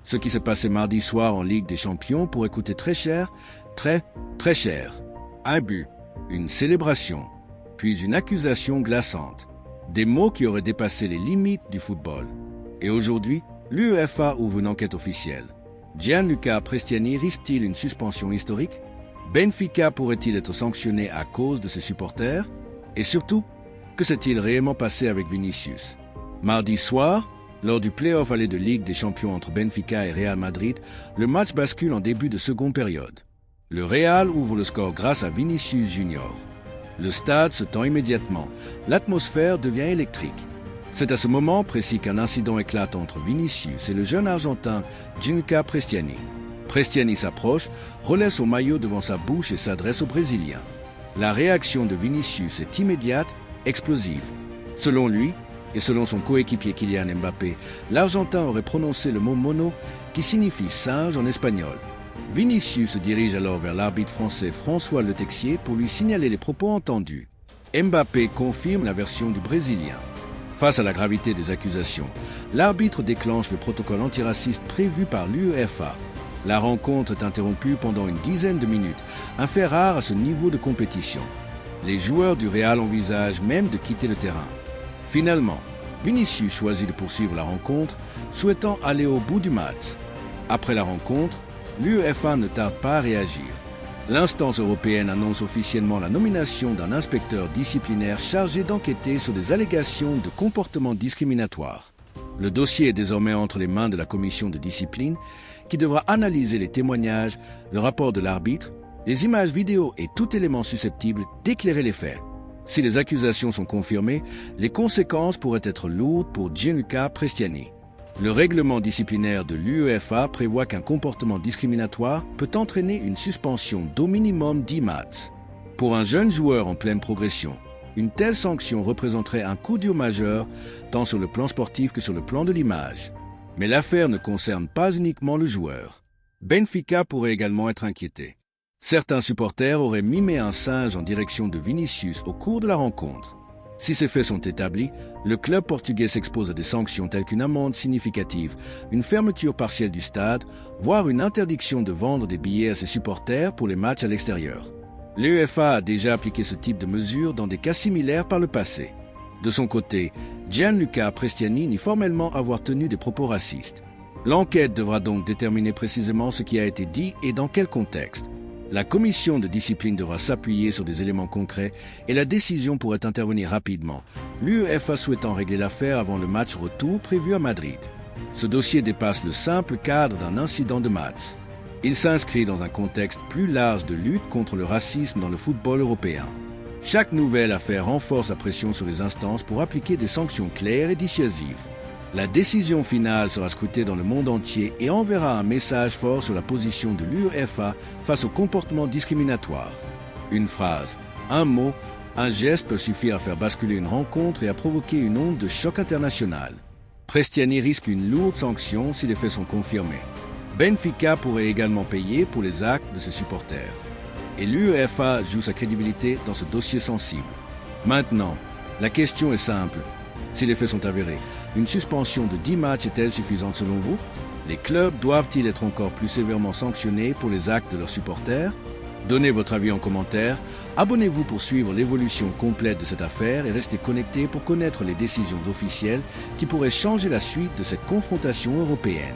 Ce qui se passait mardi soir en Ligue des Champions pourrait coûter très cher, très cher. Un but, une célébration, puis une accusation glaçante. Des mots qui auraient dépassé les limites du football. Et aujourd'hui, l'UEFA ouvre une enquête officielle. Gianluca Prestiani risque-t-il une suspension historique? Benfica pourrait-il être sanctionné à cause de ses supporters? Et surtout, que s'est-il réellement passé avec Vinicius? Mardi soir, lors du play-off aller de Ligue des Champions entre Benfica et Real Madrid, le match bascule en début de seconde période. Le Real ouvre le score grâce à Vinicius Junior. Le stade se tend immédiatement. L'atmosphère devient électrique. C'est à ce moment précis qu'un incident éclate entre Vinicius et le jeune Argentin Gianluca Prestiani. Prestiani s'approche, relève son maillot devant sa bouche et s'adresse au Brésilien. La réaction de Vinicius est immédiate, explosive. Selon lui, et selon son coéquipier Kylian Mbappé, l'Argentin aurait prononcé le mot mono qui signifie singe en espagnol. Vinicius se dirige alors vers l'arbitre français François Le Texier pour lui signaler les propos entendus. Mbappé confirme la version du Brésilien. Face à la gravité des accusations, l'arbitre déclenche le protocole antiraciste prévu par l'UEFA. La rencontre est interrompue pendant une dizaine de minutes, un fait rare à ce niveau de compétition. Les joueurs du Real envisagent même de quitter le terrain. Finalement, Vinicius choisit de poursuivre la rencontre, souhaitant aller au bout du match. Après la rencontre, l'UEFA ne tarde pas à réagir. L'instance européenne annonce officiellement la nomination d'un inspecteur disciplinaire chargé d'enquêter sur des allégations de comportement discriminatoire. Le dossier est désormais entre les mains de la commission de discipline qui devra analyser les témoignages, le rapport de l'arbitre, les images vidéo et tout élément susceptible d'éclairer les faits. Si les accusations sont confirmées, les conséquences pourraient être lourdes pour Gianluca Prestiani. Le règlement disciplinaire de l'UEFA prévoit qu'un comportement discriminatoire peut entraîner une suspension d'au minimum 10 matchs. Pour un jeune joueur en pleine progression, une telle sanction représenterait un coup dur majeur, tant sur le plan sportif que sur le plan de l'image. Mais l'affaire ne concerne pas uniquement le joueur. Benfica pourrait également être inquiété. Certains supporters auraient mimé un singe en direction de Vinicius au cours de la rencontre. Si ces faits sont établis, le club portugais s'expose à des sanctions telles qu'une amende significative, une fermeture partielle du stade, voire une interdiction de vendre des billets à ses supporters pour les matchs à l'extérieur. L'UEFA a déjà appliqué ce type de mesures dans des cas similaires par le passé. De son côté, Gianluca Prestiani nie formellement avoir tenu des propos racistes. L'enquête devra donc déterminer précisément ce qui a été dit et dans quel contexte. La commission de discipline devra s'appuyer sur des éléments concrets et la décision pourrait intervenir rapidement, l'UEFA souhaitant régler l'affaire avant le match retour prévu à Madrid. Ce dossier dépasse le simple cadre d'un incident de match. Il s'inscrit dans un contexte plus large de lutte contre le racisme dans le football européen. Chaque nouvelle affaire renforce la pression sur les instances pour appliquer des sanctions claires et dissuasives. La décision finale sera scrutée dans le monde entier et enverra un message fort sur la position de l'UEFA face au comportement discriminatoire. Une phrase, un mot, un geste peut suffire à faire basculer une rencontre et à provoquer une onde de choc international. Prestiani risque une lourde sanction si les faits sont confirmés. Benfica pourrait également payer pour les actes de ses supporters. Et l'UEFA joue sa crédibilité dans ce dossier sensible. Maintenant, la question est simple. Si les faits sont avérés, une suspension de 10 matchs est-elle suffisante selon vous? Les clubs doivent-ils être encore plus sévèrement sanctionnés pour les actes de leurs supporters? Donnez votre avis en commentaire, abonnez-vous pour suivre l'évolution complète de cette affaire et restez connectés pour connaître les décisions officielles qui pourraient changer la suite de cette confrontation européenne.